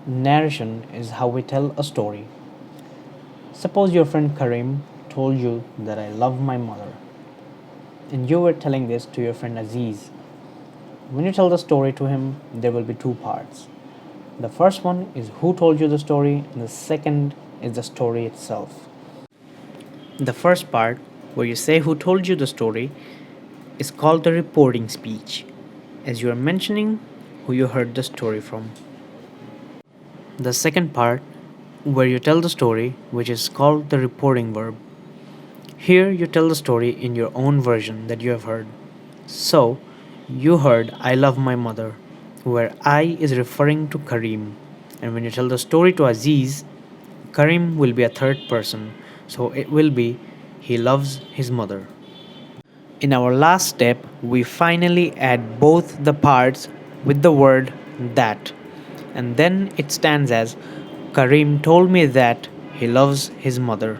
Narration is how we tell a story. Suppose your friend Karim told you that I love my mother, and you were telling this to your friend Aziz. When you tell the story to him, there will be two parts. The first one is who told you the story, and the second is the story itself. The first part, where you say who told you the story, is called the reporting speech, as you are mentioning who you heard the story from. The second part, where you tell the story, which is called the reporting verb. Here you tell the story in your own version that you have heard. So, you heard I love my mother, where I is referring to Karim. And when you tell the story to Aziz, Karim will be a third person, so it will be he loves his mother. In our last step, we finally add both the parts with the word that, and then it stands as Karim told me that he loves his mother.